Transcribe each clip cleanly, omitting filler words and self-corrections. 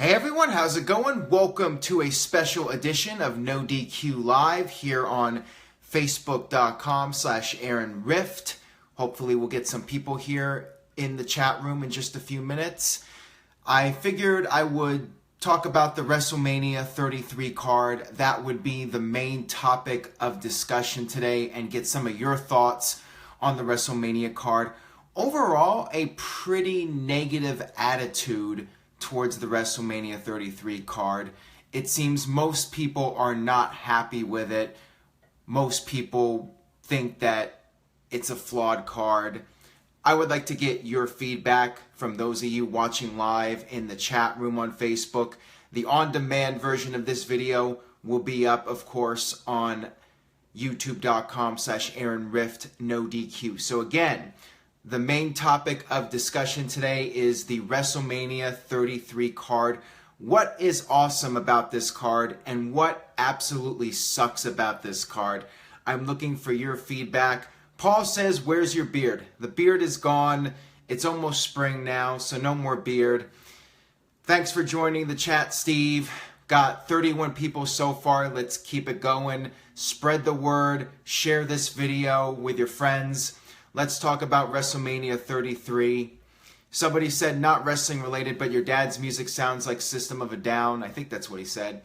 Hey everyone, how's it going? Welcome to a special edition of NoDQ Live here on Facebook.com/Aaron Rift. Hopefully we'll get some people here in the chat room in just a few minutes. I figured I would talk about the Wrestlemania 33 card. That would be the main topic of discussion today and get some of your thoughts on the Wrestlemania card. Overall, a pretty negative attitude towards the Wrestlemania 33 card. It seems most people are not happy with it. Most people think that it's a flawed card. I would like to get your feedback from those of you watching live in the chat room on Facebook. The on-demand version of this video will be up, of course, on youtube.com/Aaron Rift NoDQ. So again, the main topic of discussion today is the WrestleMania 33 card. What is awesome about this card and what absolutely sucks about this card? I'm looking for your feedback. Paul says, where's your beard? The beard is gone. It's almost spring now, so no more beard. Thanks for joining the chat, Steve. Got 31 people so far. Let's keep it going. Spread the word. Share this video with your friends. Let's talk about WrestleMania 33. Somebody said, not wrestling related, but your dad's music sounds like System of a Down. I think that's what he said.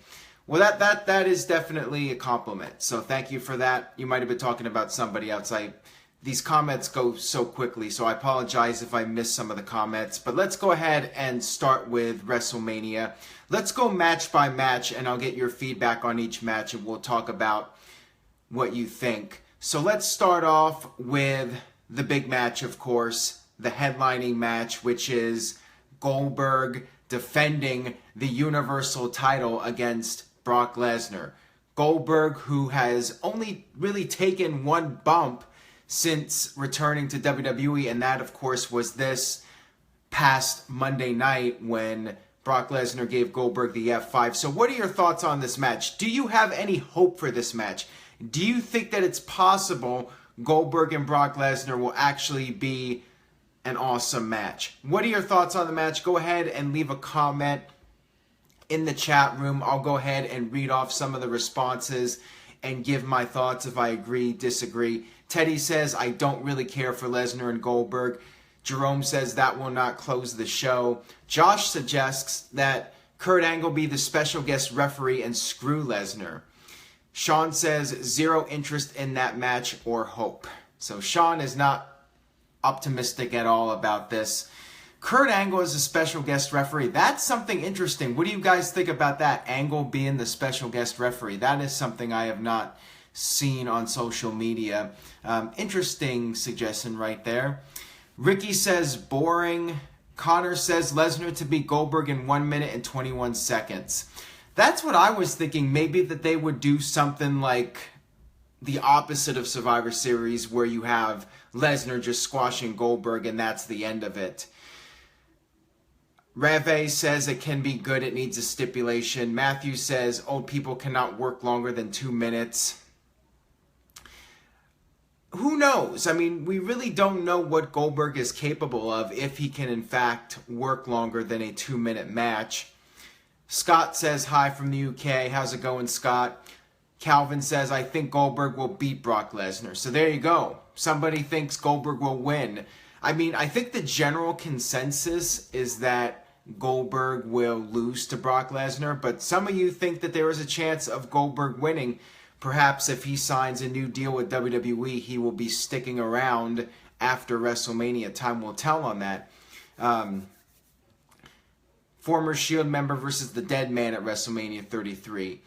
Well, that is definitely a compliment. So thank you for that. You might have been talking about somebody else. These comments go so quickly, so I apologize if I missed some of the comments. But let's go ahead and start with WrestleMania. Let's go match by match, and I'll get your feedback on each match, and we'll talk about what you think. So let's start off with the big match, of course, the headlining match, which is Goldberg defending the Universal title against Brock Lesnar. Goldberg, who has only really taken one bump since returning to WWE, and that, of course, was this past Monday night when Brock Lesnar gave Goldberg the F5. So what are your thoughts on this match? Do you have any hope for this match? Do you think that it's possible Goldberg and Brock Lesnar will actually be an awesome match? What are your thoughts on the match? Go ahead and leave a comment in the chat room. I'll go ahead and read off some of the responses and give my thoughts if I agree, disagree. Teddy says, I don't really care for Lesnar and Goldberg. Jerome says that will not close the show. Josh suggests that Kurt Angle be the special guest referee and screw Lesnar. Sean says, zero interest in that match or hope. So Sean is not optimistic at all about this. Kurt Angle is a special guest referee. That's something interesting. What do you guys think about that? Angle being the special guest referee. That is something I have not seen on social media. Interesting suggestion right there. Ricky says, boring. Connor says, Lesnar to beat Goldberg in 1 minute and 21 seconds. That's what I was thinking, maybe that they would do something like the opposite of Survivor Series where you have Lesnar just squashing Goldberg and that's the end of it. Reve says it can be good, it needs a stipulation. Matthew says old people cannot work longer than 2 minutes. Who knows? I mean, we really don't know what Goldberg is capable of if he can in fact work longer than a 2-minute match. Scott says, hi from the UK. How's it going, Scott? Calvin says, I think Goldberg will beat Brock Lesnar. So there you go. Somebody thinks Goldberg will win. I mean, I think the general consensus is that Goldberg will lose to Brock Lesnar, but some of you think that there is a chance of Goldberg winning. Perhaps if he signs a new deal with WWE, he will be sticking around after WrestleMania. Time will tell on that. Former Shield member versus the Dead Man at WrestleMania 33.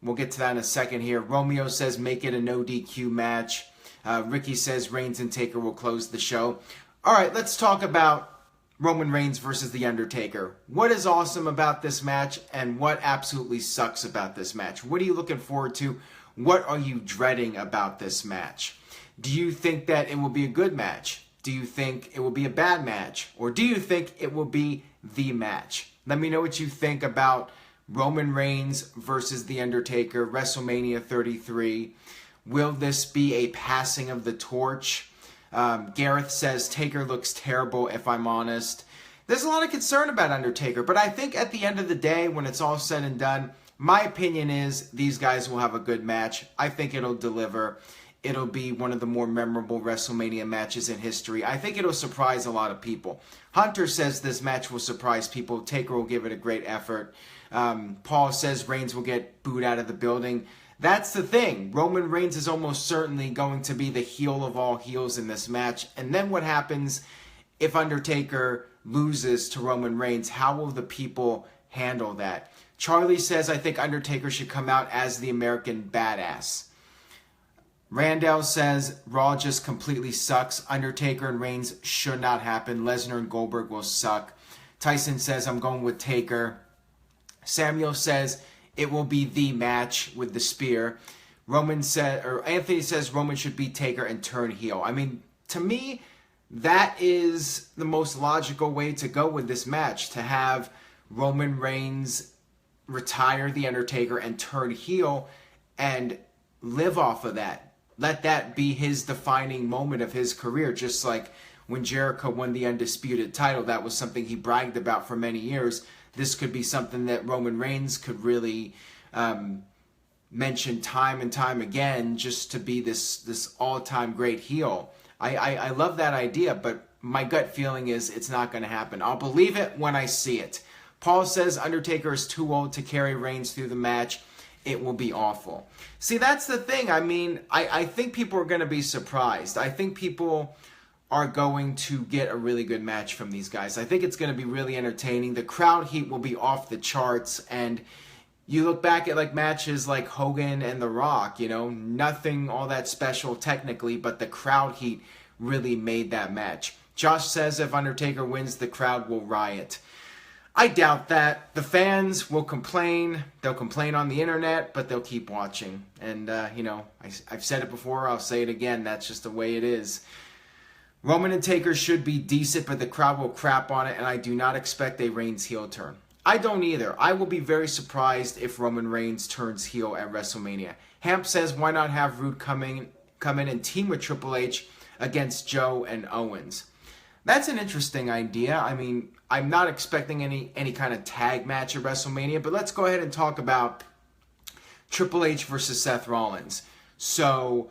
We'll get to that in a second here. Romeo says make it a no DQ match. Ricky says Reigns and Taker will close the show. All right, let's talk about Roman Reigns versus The Undertaker. What is awesome about this match and what absolutely sucks about this match? What are you looking forward to? What are you dreading about this match? Do you think that it will be a good match? Do you think it will be a bad match? Or do you think it will be the match? Let me know what you think about Roman Reigns versus The Undertaker, WrestleMania 33. Will this be a passing of the torch? Gareth says, Taker looks terrible if I'm honest. There's a lot of concern about Undertaker, but I think at the end of the day, when it's all said and done, my opinion is these guys will have a good match. I think it'll deliver. It'll be one of the more memorable WrestleMania matches in history. I think it'll surprise a lot of people. Hunter says this match will surprise people. Taker will give it a great effort. Paul says Reigns will get booed out of the building. That's the thing. Roman Reigns is almost certainly going to be the heel of all heels in this match. And then what happens if Undertaker loses to Roman Reigns? How will the people handle that? Charlie says, I think Undertaker should come out as the American badass. Randall says, Raw just completely sucks. Undertaker and Reigns should not happen. Lesnar and Goldberg will suck. Tyson says, I'm going with Taker. Samuel says, it will be the match with the spear. Anthony says Roman should beat Taker and turn heel. I mean, to me, that is the most logical way to go with this match, to have Roman Reigns retire The Undertaker and turn heel and live off of that. Let that be his defining moment of his career, just like when Jericho won the Undisputed title. That was something he bragged about for many years. This could be something that Roman Reigns could really mention time and time again, just to be this all-time great heel. I love that idea, but my gut feeling is it's not going to happen. I'll believe it when I see it. Paul says Undertaker is too old to carry Reigns through the match. It will be awful. See, that's the thing. I mean, I think people are going to be surprised. I think people are going to get a really good match from these guys. I think it's going to be really entertaining. The crowd heat will be off the charts. And you look back at like matches like Hogan and The Rock, you know, nothing all that special technically, but the crowd heat really made that match. Josh says if Undertaker wins, the crowd will riot. I doubt that. The fans will complain. They'll complain on the internet, but they'll keep watching. And, you know, I've said it before. I'll say it again. That's just the way it is. Roman and Taker should be decent, but the crowd will crap on it, and I do not expect a Reigns heel turn. I don't either. I will be very surprised if Roman Reigns turns heel at WrestleMania. Hamp says, why not have Roode come in and team with Triple H against Joe and Owens? That's an interesting idea. I mean, I'm not expecting any kind of tag match at WrestleMania, but let's go ahead and talk about Triple H versus Seth Rollins. So,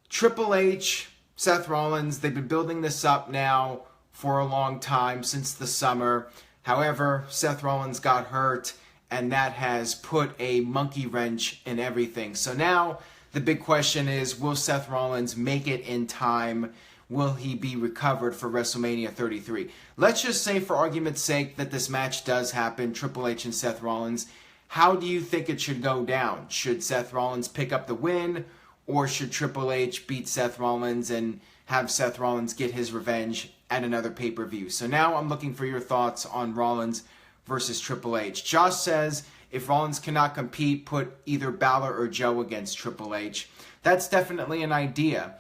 Triple H, Seth Rollins, they've been building this up now for a long time, since the summer. However, Seth Rollins got hurt, and that has put a monkey wrench in everything. So now, the big question is, will Seth Rollins make it in time? Will he be recovered for WrestleMania 33? Let's just say, for argument's sake, that this match does happen, Triple H and Seth Rollins. How do you think it should go down? Should Seth Rollins pick up the win? Or should Triple H beat Seth Rollins and have Seth Rollins get his revenge at another pay-per-view? So now I'm looking for your thoughts on Rollins versus Triple H. Josh says, if Rollins cannot compete, put either Balor or Joe against Triple H. That's definitely an idea.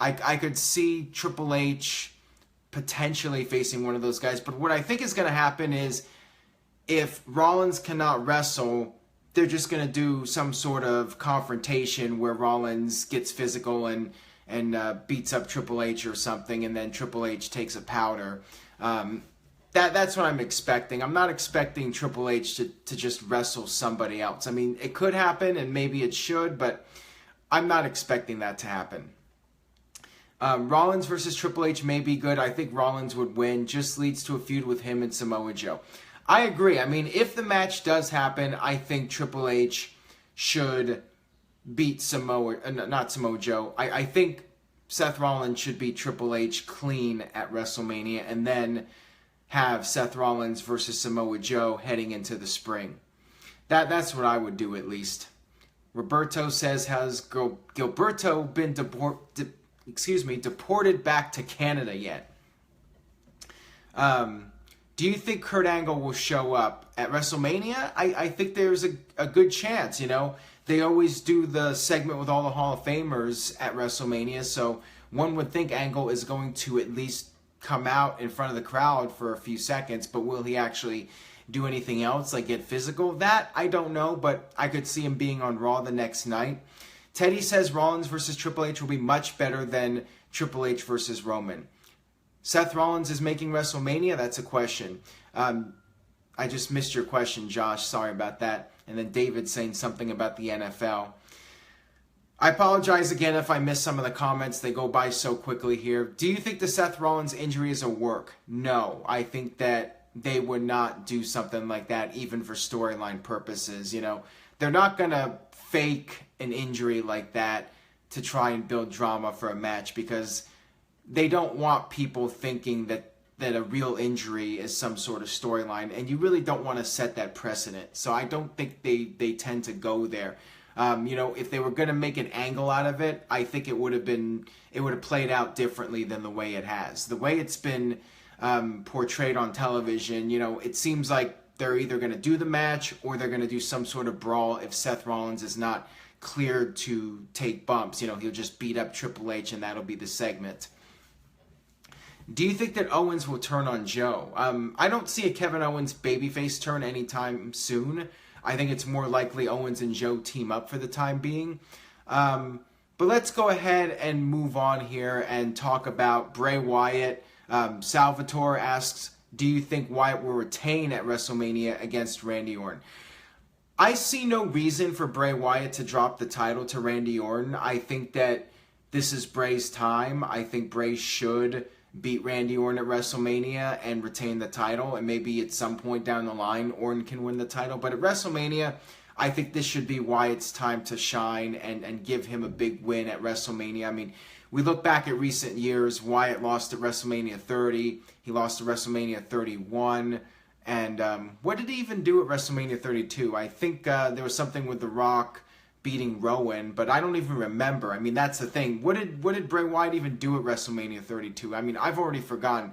I could see Triple H potentially facing one of those guys. But what I think is going to happen is if Rollins cannot wrestle, they're just going to do some sort of confrontation where Rollins gets physical and beats up Triple H or something, and then Triple H takes a powder. That's what I'm expecting. I'm not expecting Triple H to just wrestle somebody else. I mean, it could happen, and maybe it should, but I'm not expecting that to happen. Rollins versus Triple H may be good. I think Rollins would win. Just leads to a feud with him and Samoa Joe. I agree. I mean, if the match does happen, I think Triple H should beat not Samoa Joe. I think Seth Rollins should beat Triple H clean at WrestleMania and then have Seth Rollins versus Samoa Joe heading into the spring. That's what I would do, at least. Roberto says, has Gilberto been deported back to Canada yet? Do you think Kurt Angle will show up at WrestleMania? I think there's a good chance, you know. They always do the segment with all the Hall of Famers at WrestleMania, so one would think Angle is going to at least come out in front of the crowd for a few seconds, but will he actually do anything else, like get physical? That, I don't know, but I could see him being on Raw the next night. Teddy says Rollins versus Triple H will be much better than Triple H versus Roman. Seth Rollins is making WrestleMania? That's a question. I just missed your question, Josh. Sorry about that. And then David saying something about the NFL. I apologize again if I missed some of the comments. They go by so quickly here. Do you think the Seth Rollins injury is a work? No. I think that they would not do something like that even for storyline purposes. You know, they're not going to fake an injury like that to try and build drama for a match, because they don't want people thinking that a real injury is some sort of storyline, and you really don't want to set that precedent. So I don't think they tend to go there. You know, if they were going to make an angle out of it, I think it would have played out differently than the way it has. The way it's been portrayed on television, you know, it seems like they're either going to do the match or they're going to do some sort of brawl if Seth Rollins is not cleared to take bumps. You know, he'll just beat up Triple H and that'll be the segment. Do you think that Owens will turn on Joe? I don't see a Kevin Owens babyface turn anytime soon. I think it's more likely Owens and Joe team up for the time being. But let's go ahead and move on here and talk about Bray Wyatt. Salvatore asks, do you think Wyatt will retain at WrestleMania against Randy Orton? I see no reason for Bray Wyatt to drop the title to Randy Orton. I think that this is Bray's time. I think Bray should beat Randy Orton at WrestleMania and retain the title, and maybe at some point down the line Orton can win the title. But at WrestleMania, I think this should be Wyatt's time to shine and give him a big win at WrestleMania. I mean, we look back at recent years, Wyatt lost at WrestleMania 30, he lost at WrestleMania 31, and what did he even do at WrestleMania 32? I think there was something with The Rock beating Rowan, but I don't even remember. I mean, that's the thing. What did Bray Wyatt even do at WrestleMania 32? I mean, I've already forgotten.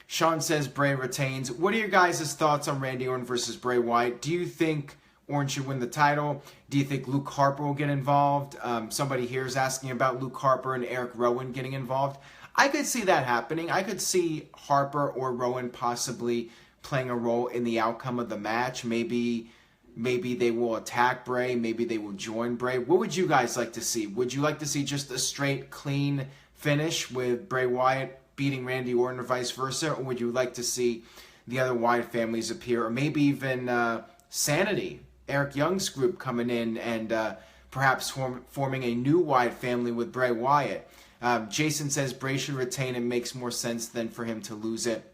Sean says Bray retains. What are your guys' thoughts on Randy Orton versus Bray Wyatt? Do you think Orton should win the title? Do you think Luke Harper will get involved? Somebody here is asking about Luke Harper and Eric Rowan getting involved. I could see that happening. I could see Harper or Rowan possibly playing a role in the outcome of the match. Maybe they will attack Bray. Maybe they will join Bray. What would you guys like to see? Would you like to see just a straight, clean finish with Bray Wyatt beating Randy Orton or vice versa? Or would you like to see the other Wyatt families appear? Or maybe even Sanity, Eric Young's group, coming in and perhaps forming a new Wyatt family with Bray Wyatt. Jason says Bray should retain. It makes more sense than for him to lose it.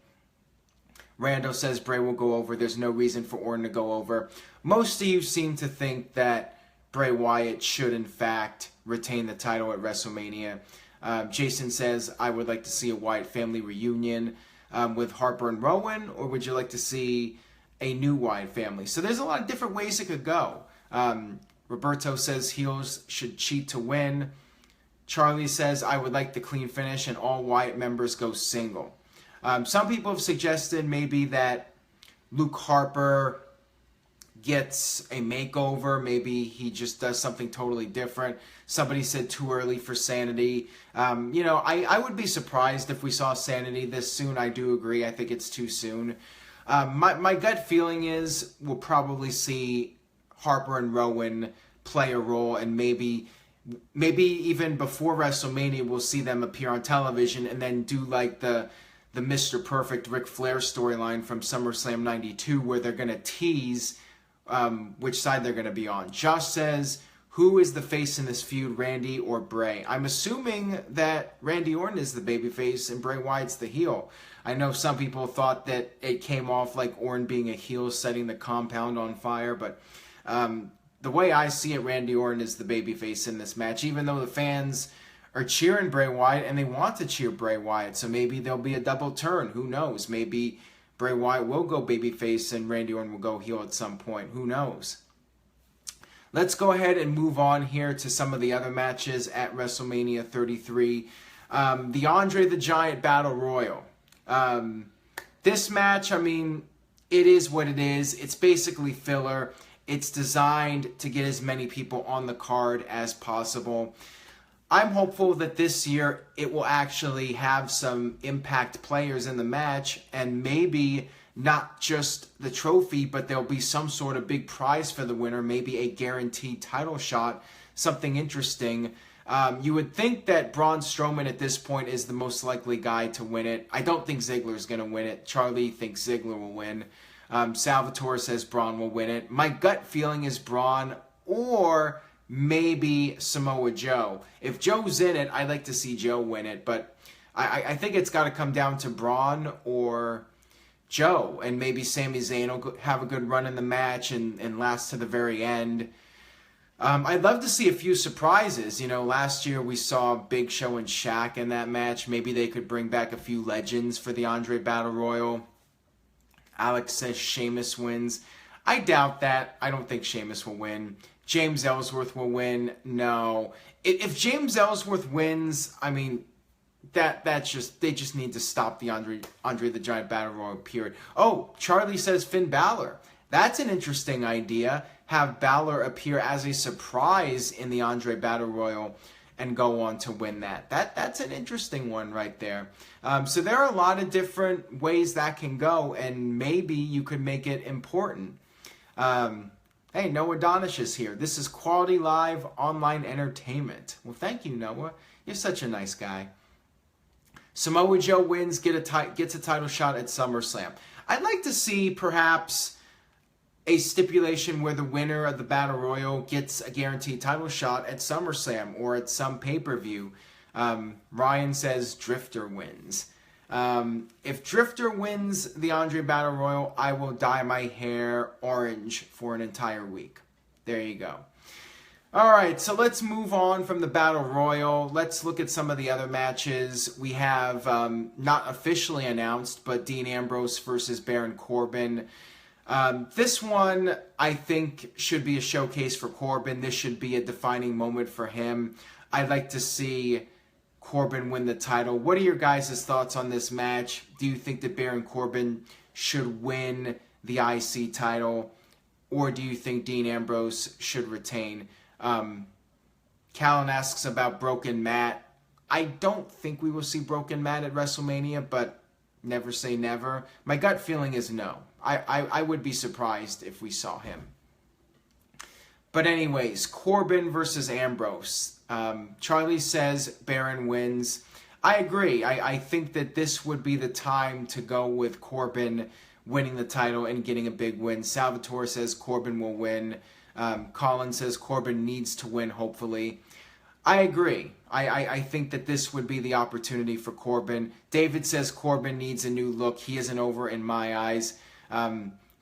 Rando says Bray will go over. There's no reason for Orton to go over. Most of you seem to think that Bray Wyatt should, in fact, retain the title at WrestleMania. Jason says, I would like to see a Wyatt family reunion with Harper and Rowan, or would you like to see a new Wyatt family? So there's a lot of different ways it could go. Roberto says heels should cheat to win. Charlie says, I would like the clean finish and all Wyatt members go single. Some people have suggested maybe that Luke Harper gets a makeover. Maybe he just does something totally different. Somebody said too early for Sanity. You know, I would be surprised if we saw Sanity this soon. I do agree. I think it's too soon. My gut feeling is we'll probably see Harper and Rowan play a role, and maybe even before WrestleMania we'll see them appear on television and then do like the Mr. Perfect Ric Flair storyline from SummerSlam 92, where they're going to tease which side they're going to be on. Josh says, who is the face in this feud, Randy or Bray? I'm assuming that Randy Orton is the babyface and Bray Wyatt's the heel. I know some people thought that it came off like Orton being a heel setting the compound on fire, but the way I see it, Randy Orton is the babyface in this match, even though the fans are cheering Bray Wyatt and they want to cheer Bray Wyatt. So maybe there'll be a double turn. Who knows? Maybe Bray Wyatt will go babyface and Randy Orton will go heel at some point. Who knows? Let's go ahead and move on here to some of the other matches at WrestleMania 33. The Andre the Giant Battle Royal. This match, I mean, it is what it is. It's basically filler. It's designed to get as many people on the card as possible. I'm hopeful that this year it will actually have some impact players in the match, and maybe not just the trophy, but there'll be some sort of big prize for the winner, maybe a guaranteed title shot, something interesting. You would think that Braun Strowman at this point is the most likely guy to win it. I don't think Ziggler's going to win it. Charlie thinks Ziggler will win. Salvatore says Braun will win it. My gut feeling is Braun or maybe Samoa Joe. If Joe's in it, I'd like to see Joe win it, but I think it's got to come down to Braun or Joe, and maybe Sami Zayn will have a good run in the match and last to the very end. I'd love to see a few surprises. You know, last year we saw Big Show and Shaq in that match. Maybe they could bring back a few legends for the Andre Battle Royal. Alex says Sheamus wins. I doubt that. I don't think Sheamus will win. James Ellsworth will win. No. If James Ellsworth wins, I mean, that's just, they just need to stop the Andre the Giant Battle Royal, period. Oh, Charlie says Finn Balor. That's an interesting idea. Have Balor appear as a surprise in the Andre Battle Royal and go on to win that. That's an interesting one right there. So there are a lot of different ways that can go, and maybe you could make it important. Hey, Noah Donish is here. This is Quality Live Online Entertainment. Well, thank you, Noah. You're such a nice guy. Samoa Joe wins, gets a title shot at SummerSlam. I'd like to see perhaps a stipulation where the winner of the Battle Royal gets a guaranteed title shot at SummerSlam or at some pay-per-view. Ryan says Drifter wins. If Drifter wins the Andre Battle Royal, I will dye my hair orange for an entire week. There you go. All right, so let's move on from the Battle Royal. Let's look at some of the other matches. We have, not officially announced, but Dean Ambrose versus Baron Corbin. This one, I think, should be a showcase for Corbin. This should be a defining moment for him. I'd like to see Corbin win the title. What are your guys' thoughts on this match? Do you think that Baron Corbin should win the IC title? Or do you think Dean Ambrose should retain? Callan asks about Broken Matt. I don't think we will see Broken Matt at WrestleMania, but never say never. My gut feeling is no. I would be surprised if we saw him. But anyways, Corbin versus Ambrose. Charlie says Baron wins. I agree. I think that this would be the time to go with Corbin winning the title and getting a big win. Salvatore says Corbin will win. Colin says Corbin needs to win, hopefully. I agree. I think that this would be the opportunity for Corbin. David says Corbin needs a new look. He isn't over in my eyes.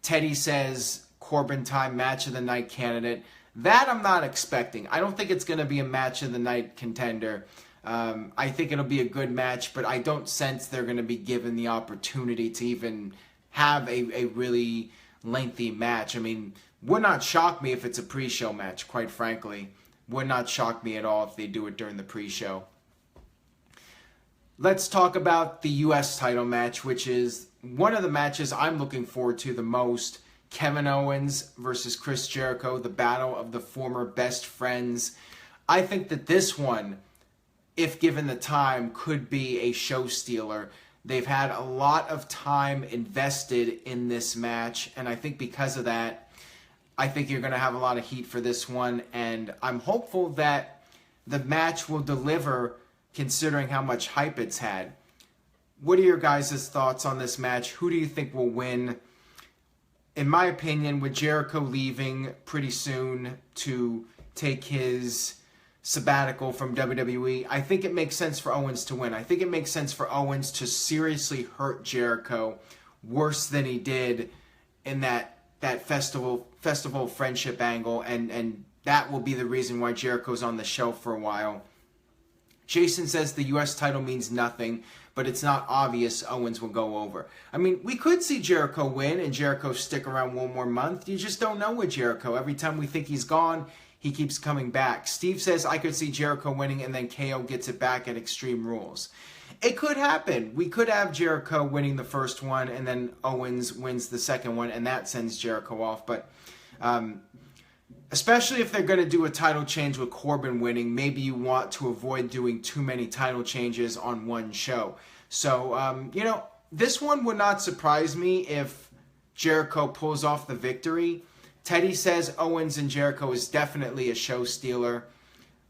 Teddy says Corbin time match of the night candidate. That I'm not expecting. I don't think it's going to be a match of the night contender. I think it'll be a good match, but I don't sense they're going to be given the opportunity to even have a really lengthy match. I mean, would not shock me if it's a pre-show match, quite frankly. Would not shock me at all if they do it during the pre-show. Let's talk about the U.S. title match, which is one of the matches I'm looking forward to the most. Kevin Owens versus Chris Jericho, the battle of the former best friends. I think that this one, if given the time, could be a show stealer. They've had a lot of time invested in this match, and I think because of that, I think you're going to have a lot of heat for this one, and I'm hopeful that the match will deliver considering how much hype it's had. What are your guys' thoughts on this match? Who do you think will win? In my opinion, with Jericho leaving pretty soon to take his sabbatical from WWE, I think it makes sense for Owens to win. I think it makes sense for Owens to seriously hurt Jericho worse than he did in that festival friendship angle, and that will be the reason why Jericho's on the shelf for a while. Jason says the U.S. title means nothing, but it's not obvious Owens will go over. I mean, we could see Jericho win and Jericho stick around one more month. You just don't know with Jericho. Every time we think he's gone, he keeps coming back. Steve says I could see Jericho winning and then KO gets it back at Extreme Rules. It could happen. We could have Jericho winning the first one and then Owens wins the second one and that sends Jericho off. But especially if they're going to do a title change with Corbin winning, maybe you want to avoid doing too many title changes on one show. So, this one would not surprise me if Jericho pulls off the victory. Teddy says Owens and Jericho is definitely a show stealer.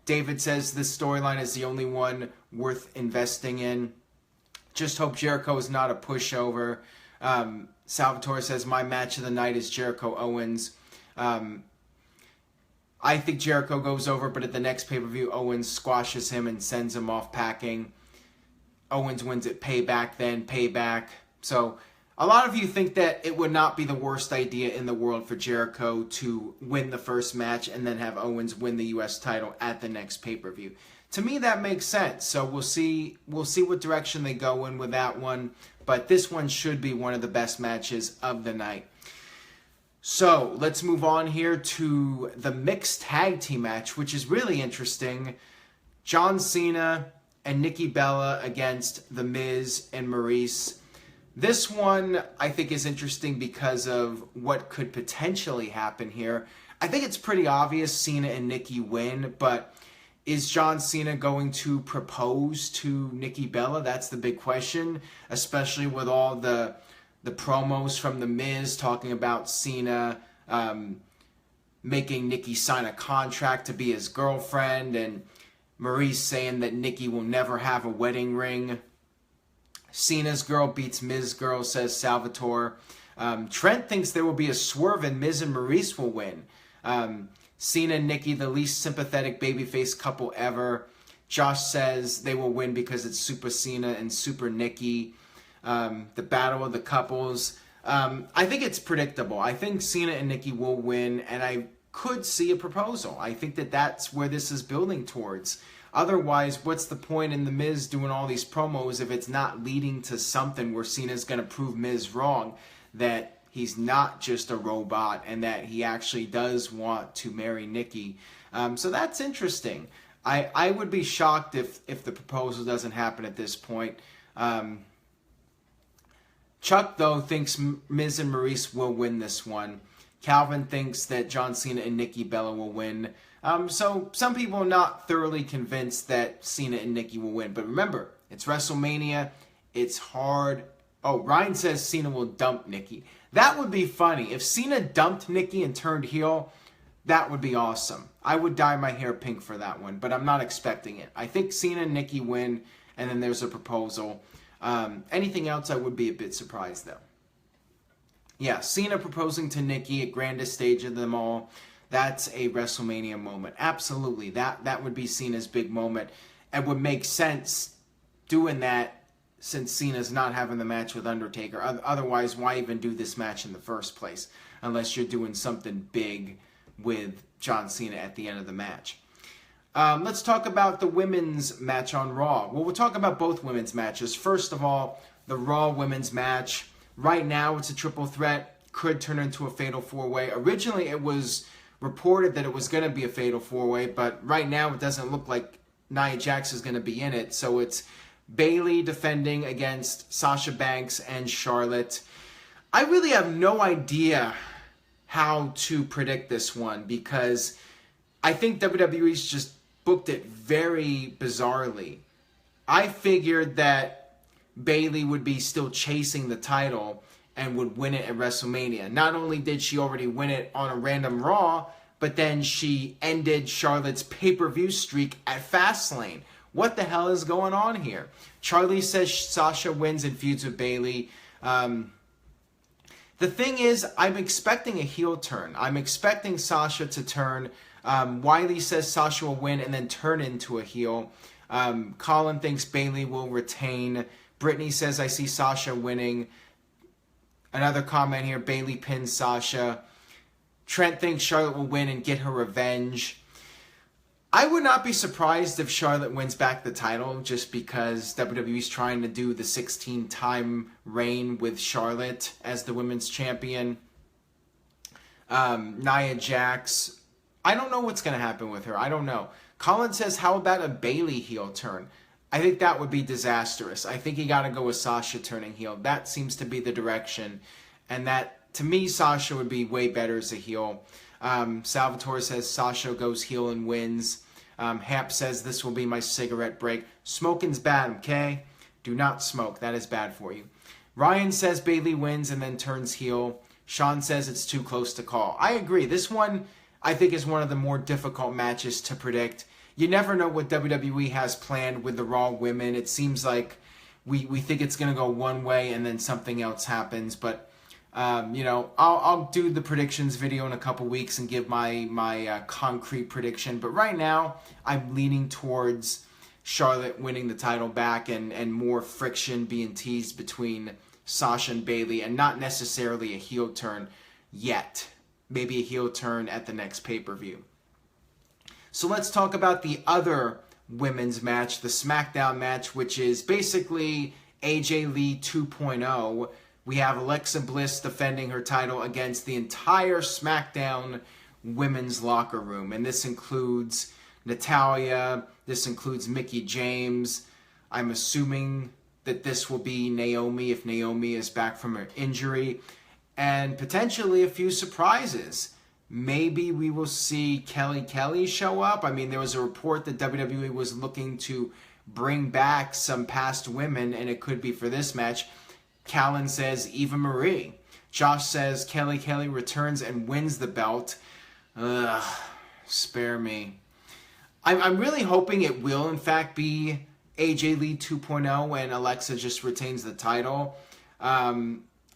David says this storyline is the only one worth investing in. Just hope Jericho is not a pushover. Salvatore says, my match of the night is Jericho Owens. I think Jericho goes over, but at the next pay-per-view, Owens squashes him and sends him off packing. Owens wins at Payback. So a lot of you think that it would not be the worst idea in the world for Jericho to win the first match and then have Owens win the U.S. title at the next pay-per-view. To me, that makes sense. So we'll see what direction they go in with that one. But this one should be one of the best matches of the night. So let's move on here to the mixed tag team match, which is really interesting. John Cena and Nikki Bella against The Miz and Maurice. This one I think is interesting because of what could potentially happen here. I think it's pretty obvious Cena and Nikki win, but is John Cena going to propose to Nikki Bella? That's the big question, especially with all the promos from The Miz talking about Cena making Nikki sign a contract to be his girlfriend, and Maurice saying that Nikki will never have a wedding ring. Cena's girl beats Miz girl, says Salvatore. Trent thinks there will be a swerve and Miz and Maurice will win. Cena and Nikki, the least sympathetic babyface couple ever. Josh says they will win because it's Super Cena and Super Nikki. The battle of the couples. I think it's predictable. I think Cena and Nikki will win, and I could see a proposal. I think that that's where this is building towards. Otherwise, what's the point in The Miz doing all these promos if it's not leading to something where Cena's going to prove Miz wrong, that he's not just a robot and that he actually does want to marry Nikki. So that's interesting. I would be shocked if the proposal doesn't happen at this point. Chuck, though, thinks Miz and Maurice will win this one. Calvin thinks that John Cena and Nikki Bella will win. So some people are not thoroughly convinced that Cena and Nikki will win. But remember, it's WrestleMania. It's hard. Oh, Ryan says Cena will dump Nikki. That would be funny. If Cena dumped Nikki and turned heel, that would be awesome. I would dye my hair pink for that one, but I'm not expecting it. I think Cena and Nikki win, and then there's a proposal. Anything else, I would be a bit surprised, though. Yeah, Cena proposing to Nikki at grandest stage of them all. That's a WrestleMania moment. Absolutely. That would be Cena's big moment. It would make sense doing that since Cena's not having the match with Undertaker. Otherwise, why even do this match in the first place? Unless you're doing something big with John Cena at the end of the match. Let's talk about the women's match on Raw. Well, we'll talk about both women's matches. First of all, the Raw women's match. Right now, it's a triple threat. Could turn into a fatal four-way. Originally, it was reported that it was going to be a fatal four-way, but right now it doesn't look like Nia Jax is going to be in it. So it's Bayley defending against Sasha Banks and Charlotte. I really have no idea how to predict this one because I think WWE's just booked it very bizarrely. I figured that Bayley would be still chasing the title and would win it at WrestleMania. Not only did she already win it on a random Raw, but then she ended Charlotte's pay-per-view streak at Fastlane. What the hell is going on here? Charlie says Sasha wins and feuds with Bayley. The thing is, I'm expecting a heel turn. I'm expecting Sasha to turn. Wiley says Sasha will win and then turn into a heel. Colin thinks Bayley will retain. Brittany says, I see Sasha winning. Another comment here, Bayley pins Sasha. Trent thinks Charlotte will win and get her revenge. I would not be surprised if Charlotte wins back the title just because WWE's trying to do the 16-time reign with Charlotte as the women's champion. Nia Jax, I don't know what's going to happen with her. I don't know. Colin says, how about a Bayley heel turn? I think that would be disastrous. I think you got to go with Sasha turning heel. That seems to be the direction. And that, to me, Sasha would be way better as a heel. Salvatore says Sasha goes heel and wins. Hap says this will be my cigarette break. Smoking's bad, okay? Do not smoke. That is bad for you. Ryan says Bayley wins and then turns heel. Sean says it's too close to call. I agree. This one, I think, is one of the more difficult matches to predict. you never know what WWE has planned with the Raw women. It seems like we think it's going to go one way and then something else happens. But, you know, I'll do the predictions video in a couple weeks and give my concrete prediction. But right now, I'm leaning towards Charlotte winning the title back and more friction being teased between Sasha and Bayley, and not necessarily a heel turn yet. Maybe a heel turn at the next pay-per-view. So let's talk about the other women's match, the SmackDown match, which is basically AJ Lee 2.0. We have Alexa Bliss defending her title against the entire SmackDown women's locker room. And this includes Natalya, this includes Mickie James. I'm assuming that this will be Naomi if Naomi is back from her injury. And potentially a few surprises. Maybe we will see Kelly show up. I mean, there was a report that WWE was looking to bring back some past women, and it could be for this match. Callan says Eva Marie. Josh says Kelly returns and wins the belt. Ugh, spare me. I'm really hoping it will, in fact, be AJ Lee 2.0 and Alexa just retains the title.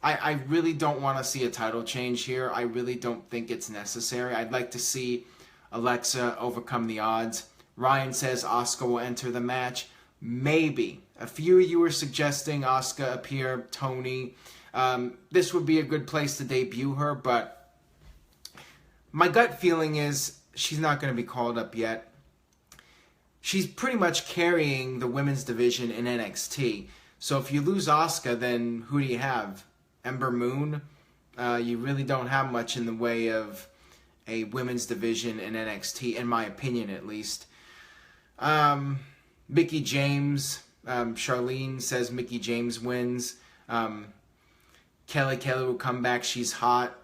I really don't want to see a title change here. I really don't think it's necessary. I'd like to see Alexa overcome the odds. Ryan says Asuka will enter the match. Maybe. A few of you were suggesting Asuka appear, Tony. This would be a good place to debut her, but my gut feeling is she's not going to be called up yet. She's pretty much carrying the women's division in NXT. So if you lose Asuka, then who do you have? Ember Moon? You really don't have much in the way of a women's division in NXT, in my opinion at least. Mickie James, Charlene says Mickie James wins. Kelly will come back, she's hot.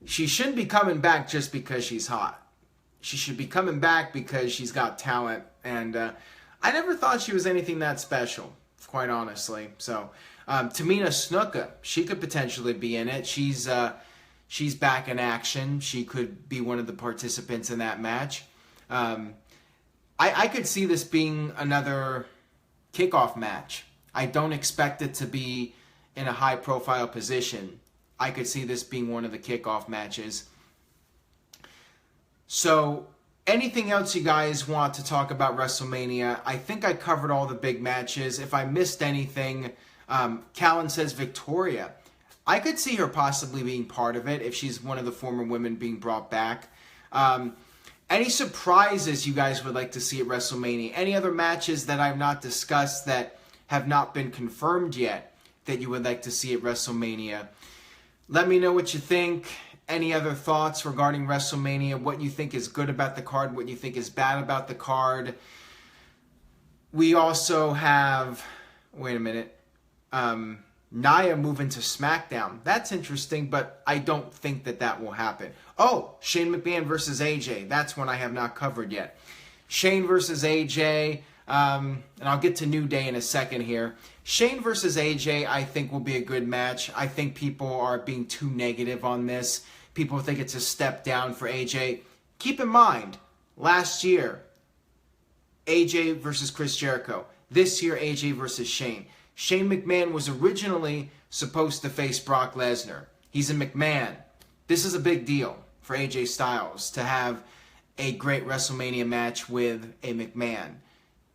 She shouldn't be coming back just because she's hot. She should be coming back because she's got talent, and I never thought she was anything that special, quite honestly. So, Tamina Snuka, she could potentially be in it. She's back in action. She could be one of the participants in that match. I could see this being another kickoff match. I don't expect it to be in a high-profile position. I could see this being one of the kickoff matches. So, anything else you guys want to talk about WrestleMania? I think I covered all the big matches. If I missed anything, Callan says Victoria. I could see her possibly being part of it if she's one of the former women being brought back. Any surprises you guys would like to see at WrestleMania? Any other matches that I've not discussed that have not been confirmed yet that you would like to see at WrestleMania? Let me know what you think. Any other thoughts regarding WrestleMania? What you think is good about the card? What you think is bad about the card? We also have... Wait a minute. Nia moving to SmackDown. That's interesting, but I don't think that will happen. Oh, Shane McMahon versus AJ. That's one I have not covered yet. Shane versus AJ, and I'll get to New Day in a second here. Shane versus AJ, I think, will be a good match. I think people are being too negative on this. People think it's a step down for AJ. Keep in mind, last year, AJ versus Chris Jericho. This year, AJ versus Shane. Shane McMahon was originally supposed to face Brock Lesnar. He's a McMahon. This is a big deal for AJ Styles to have a great WrestleMania match with a McMahon.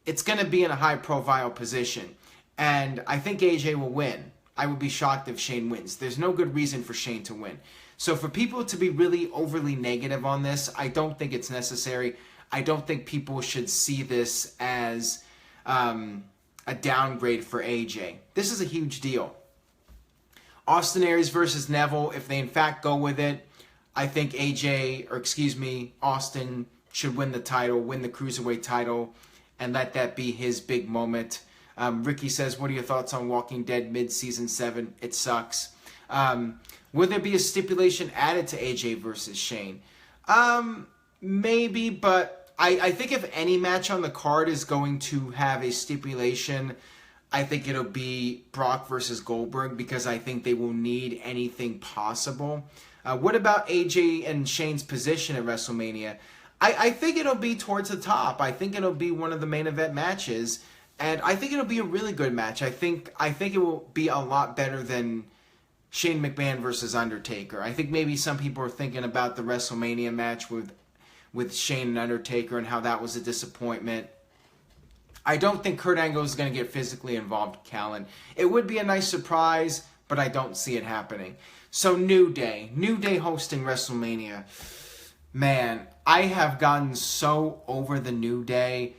It's going to be in a high-profile position, and I think AJ will win. I would be shocked if Shane wins. There's no good reason for Shane to win. So for people to be really overly negative on this, I don't think it's necessary. I don't think people should see this as a downgrade for AJ. This is a huge deal. Austin Aries versus Neville, if they in fact go with it, I think Austin should win the title, win the Cruiserweight title, and let that be his big moment. Ricky says, what are your thoughts on Walking Dead mid-season 7? It sucks. Will there be a stipulation added to AJ versus Shane? Maybe, but I think if any match on the card is going to have a stipulation, I think it'll be Brock versus Goldberg, because I think they will need anything possible. What about AJ and Shane's position at WrestleMania? I think it'll be towards the top. I think it'll be one of the main event matches, and I think it'll be a really good match. I think it will be a lot better than Shane McMahon versus Undertaker. I think maybe some people are thinking about the WrestleMania match with Shane and Undertaker and how that was a disappointment. I don't think Kurt Angle is going to get physically involved, Callan. It would be a nice surprise, but I don't see it happening. So New Day hosting WrestleMania. Man, I have gotten so over the New Day.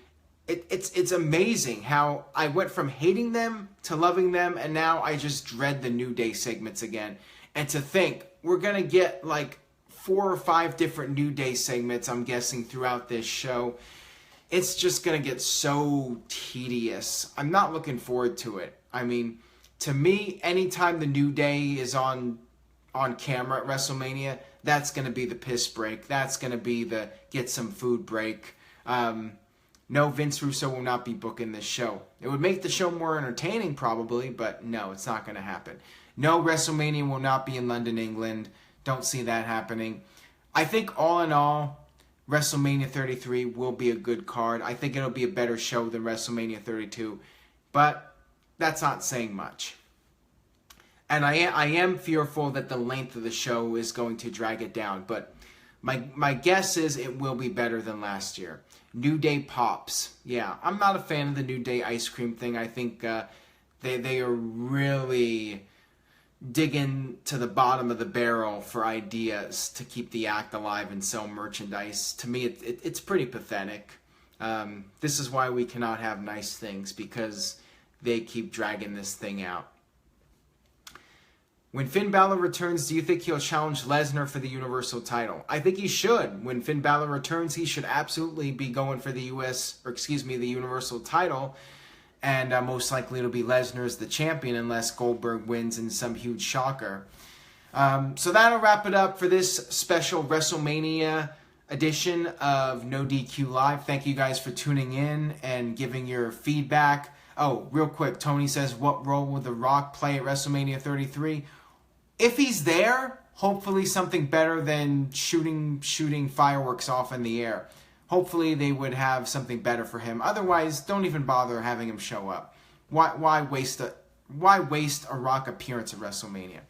It's amazing how I went from hating them to loving them, and now I just dread the New Day segments again. And to think, we're going to get like 4 or 5 different New Day segments, I'm guessing, throughout this show. It's just going to get so tedious. I'm not looking forward to it. I mean, to me, anytime the New Day is on camera at WrestleMania, that's going to be the piss break. That's going to be the get some food break. No, Vince Russo will not be booking this show. It would make the show more entertaining probably, but no, it's not going to happen. No, WrestleMania will not be in London, England. Don't see that happening. I think all in all, WrestleMania 33 will be a good card. I think it'll be a better show than WrestleMania 32, but that's not saying much. And I am fearful that the length of the show is going to drag it down, but my guess is it will be better than last year. New Day pops. Yeah, I'm not a fan of the New Day ice cream thing. I think they are really digging to the bottom of the barrel for ideas to keep the act alive and sell merchandise. To me, it's pretty pathetic. This is why we cannot have nice things, because they keep dragging this thing out. When Finn Balor returns, do you think he'll challenge Lesnar for the Universal title? I think he should. When Finn Balor returns, he should absolutely be going for the the Universal title. And most likely it'll be Lesnar as the champion unless Goldberg wins in some huge shocker. So that'll wrap it up for this special WrestleMania edition of NoDQ Live. Thank you guys for tuning in and giving your feedback. Oh, real quick, Tony says, what role will The Rock play at WrestleMania 33? If he's there, hopefully something better than shooting fireworks off in the air. Hopefully they would have something better for him. Otherwise, don't even bother having him show up. Why waste a Rock appearance at WrestleMania?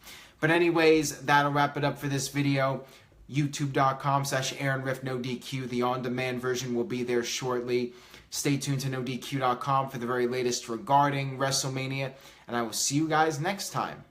But anyways, that'll wrap it up for this video. YouTube.com/AaronRiffNoDQ. The on-demand version will be there shortly. Stay tuned to NoDQ.com for the very latest regarding WrestleMania. And I will see you guys next time.